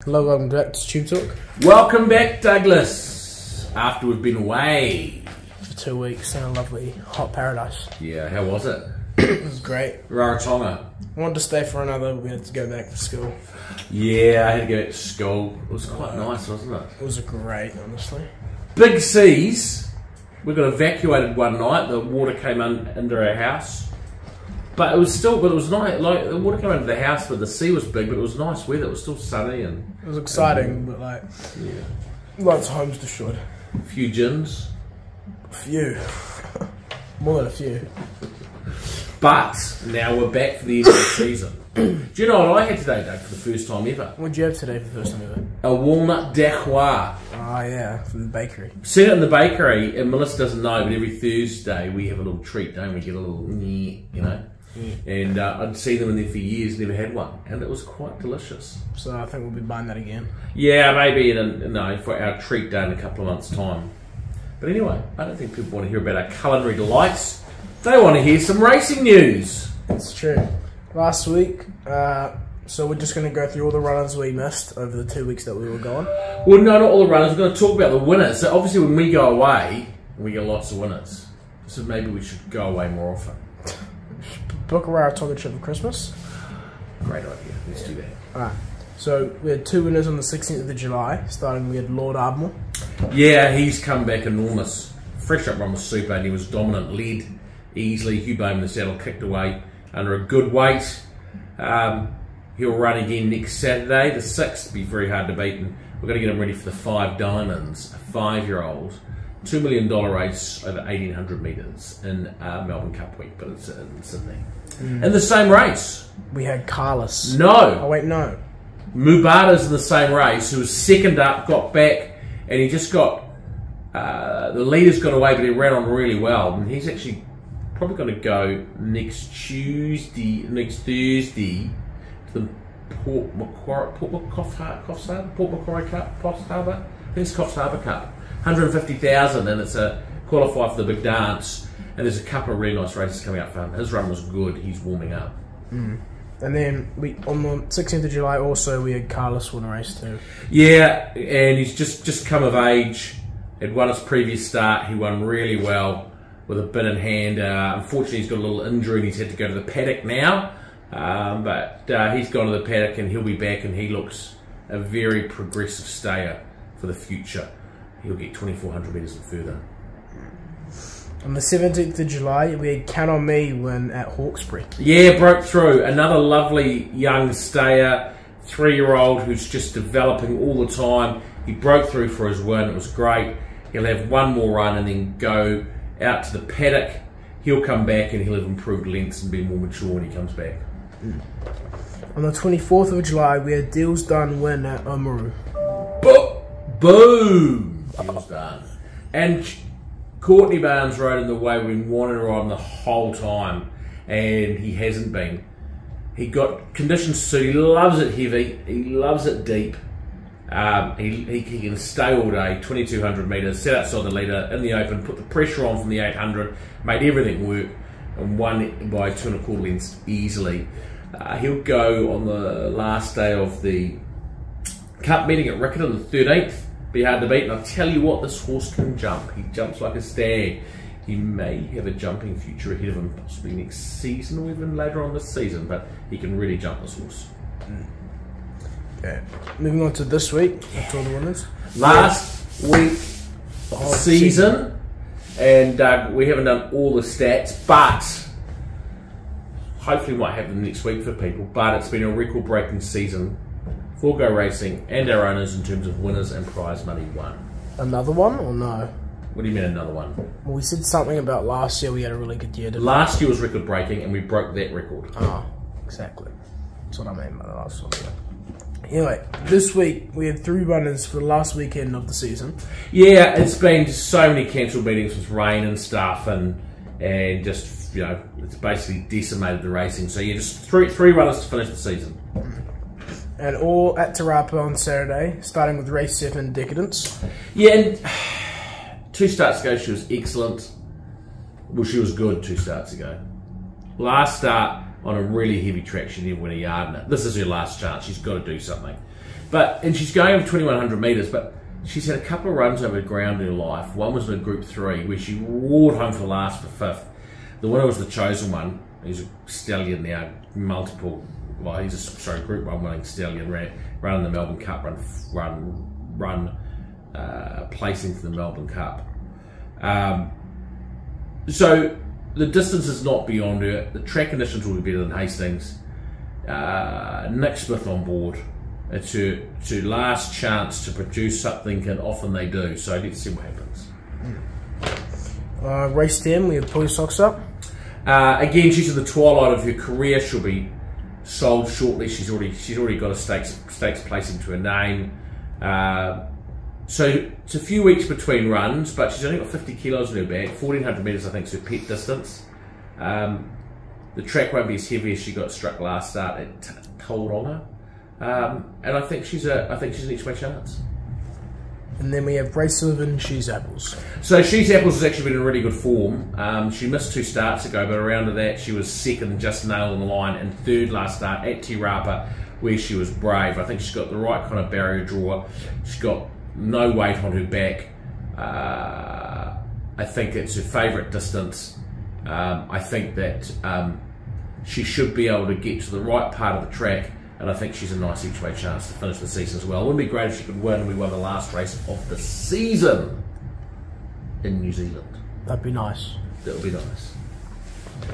Hello, welcome back to TubeTalk. Welcome back, Douglas. After we've been away For 2 weeks in a lovely hot paradise. Yeah, how was it? It was great. Rarotonga. I wanted to stay for another, we had to go back to school. Yeah, I had to go back to school. It was quite nice, wasn't it? It was great, honestly. Big seas. We got evacuated one night. The water came under our house. But it was nice. Like, the water came under the house, but the sea was big, but it was nice weather. It was still sunny and... It was exciting, but like... Yeah. Lots of homes destroyed. A few gins. A few. More than a few. But now we're back for the end of the season. Do you know what I had today, Doug, for the first time ever? What did you have today for the first time ever? A walnut dacroix. Oh yeah, from the bakery. Seen it in the bakery, and Melissa doesn't know, but every Thursday we have a little treat, don't we? Get a little, you know? Yeah. And I'd seen them in there for years, never had one, and it was quite delicious. So I think we'll be buying that again. Yeah, maybe for our treat day in a couple of months' time. But anyway, I don't think people want to hear about our culinary delights. They want to hear some racing news. It's true. Last week, so we're just going to go through all the runners we missed over the 2 weeks that we were gone. Well, no, not all the runners. We're going to talk about the winners. So obviously when we go away, we get lots of winners. So maybe we should go away more often. Book a Rarotonga trip for Christmas. Great idea. Let's do that. Alright. So we had two winners on the 16th of July. Starting, we had Lord Ardmore. Yeah, he's come back enormous. Fresh up run was super, and he was dominant. Led easily. Hugh Bowman in the saddle kicked away under a good weight. He'll run again next Saturday. The 6th be very hard to beat, and we're going to get him ready for the 5 Diamonds, a 5-year-old. $2 million race over 1,800 metres in Melbourne Cup week, but it's in Sydney. In the same race. We had Carlos. No. Oh wait, no. Mubada's in the same race, who was second up, got back, and he just got... the leaders got away, but he ran on really well. And he's actually probably going to go next Thursday to the Port Macquarie Cup, Coffs Harbour? I think it's Coffs Harbour Cup. 150,000, and it's a qualify for the big dance. And there's a couple of really nice races coming up for him. His run was good. He's warming up. And then on the 16th of July also we had Carlos win a race too. Yeah, and he's just come of age. Had won his previous start. He won really well with a bit in hand. Unfortunately, he's got a little injury and he's had to go to the paddock now. But he's gone to the paddock and he'll be back, and he looks a very progressive stayer for the future. He'll get 2,400 metres and further. On the 17th of July, we had Count On Me win at Hawkesbury. Yeah, broke through. Another lovely young stayer, 3-year-old who's just developing all the time. He broke through for his win. It was great. He'll have one more run and then go out to the paddock. He'll come back and he'll have improved lengths and be more mature when he comes back. On the 24th of July, we had Deals Done win at Oamaru. Boom! Deals Done. And Courtney Barnes rode in the way we wanted to ride him the whole time, and he hasn't been. He got conditions suit. He loves it heavy. He loves it deep. He can stay all day, 2,200 metres, set outside the leader in the open, put the pressure on from the 800, made everything work, and won by 2.25 lengths easily. He'll go on the last day of the Cup meeting at Rickett on the 13th. Be hard to beat, and I'll tell you what, this horse can jump. He jumps like a stag. He may have a jumping future ahead of him, possibly next season or even later on this season, but he can really jump, this horse. Okay. Moving on to this week, to all the winners. Last week, The whole season, and we haven't done all the stats, but hopefully we might have them next week for people, but it's been a record-breaking season for Go Racing and our owners in terms of winners and prize money won. Another one or no? What do you mean another one? Well, we said something about last year we had a really good year, didn't Last year was record breaking and we broke that record. Oh, exactly. That's what I mean by the last one. Anyway, this week we had 3 runners for the last weekend of the season. Yeah, it's been just so many cancelled meetings with rain and stuff, and just, you know, it's basically decimated the racing. So yeah, just three runners to finish the season. And all at Te Rapa on Saturday, starting with race 7, Decadence. Yeah, and 2 starts ago she was excellent. Well, she was good 2 starts ago. Last start on a really heavy track, she didn't win a yard in it. This is her last chance. She's got to do something. and she's going over 2,100 metres, but she's had a couple of runs over ground in her life. One was in a Group 3 where she roared home for last for 5th. The winner was the chosen one. He's a stallion now, multiple. Well, he's a Group 1 winning stallion, ran in the Melbourne Cup, placing for the Melbourne Cup. So the distance is not beyond her. The track conditions will be better than Hastings. Nick Smith on board. It's her last chance to produce something, and often they do. So let's see what happens. Race 10, we have Pull Your Socks Up. Again, she's in the twilight of her career. She'll be sold shortly. She's already got a stakes placing to her name. So it's a few weeks between runs, but she's only got 50 kilos in her back. 1,400 metres, I think, is her pet distance. The track won't be as heavy as she got struck last start. It told on her. And I think she's an each-way chance. And then we have race 11, She's Apples. So She's Apples has actually been in really good form. She missed 2 starts ago, but around to that she was second, just nailing the line, and third last start at Te Rapa, where she was brave. I think she's got the right kind of barrier draw. She's got no weight on her back. I think it's her favourite distance. I think that she should be able to get to the right part of the track, and I think she's a nice each-way chance to finish the season as well. It wouldn't be great if she could win, and we won the last race of the season in New Zealand. That'd be nice. That would be nice.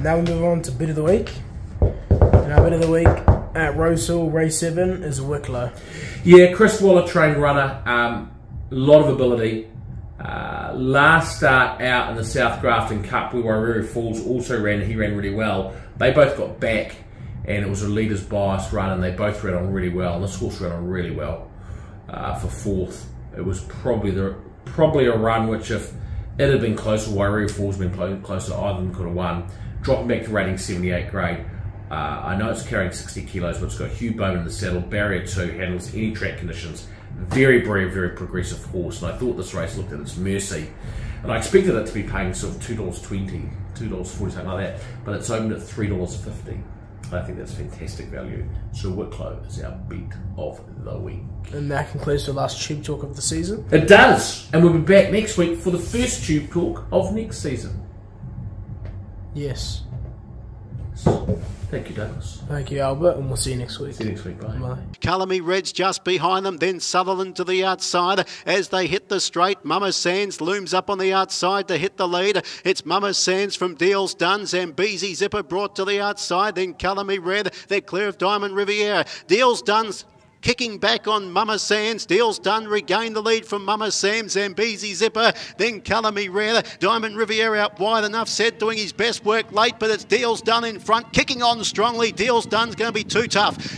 Now we move on to Bit of the Week. And our Bit of the Week at Rosehill, race 7, is Wicklow. Yeah, Chris Waller, trained runner, a lot of ability. Last start out in the South Grafton Cup, where Wairere Falls also ran, he ran really well. They both got back, and it was a leader's bias run, and they both ran on really well. And this horse ran on really well for 4th. It was probably a run which, if it had been closer, Wairere Falls had been closer, either of them could have won. Dropping back to rating 78 grade. I know it's carrying 60 kilos, but it's got Hugh Bowman in the saddle, barrier 2, handles any track conditions. Very brave, very progressive horse, and I thought this race looked at its mercy. And I expected it to be paying sort of $2.20, $2.40, something like that, but it's opened at $3.50. I think that's fantastic value. So Wicklow is our beat of the week. And that concludes the last Tube Talk of the season. It does, and we'll be back next week for the first Tube Talk of next season. Yes. Thank you, Douglas. Thank you, Albert, and we'll see you next week. See you next week. Bye. Bye. Cullamy Red's just behind them, then Sutherland to the outside as they hit the straight. Mama Sands looms up on the outside to hit the lead. It's Mama Sands from Deals Done. Zambezi Zipper brought to the outside, then Cullamy Red. They're clear of Diamond Riviera. Deals Done's kicking back on Mama Sands. Deals Done regained the lead from Mama Sands. Zambezi Zipper, then Cullamy Red. Diamond Riviera out wide enough said, doing his best work late, but it's Deals Done in front, kicking on strongly. Deals Done's going to be too tough.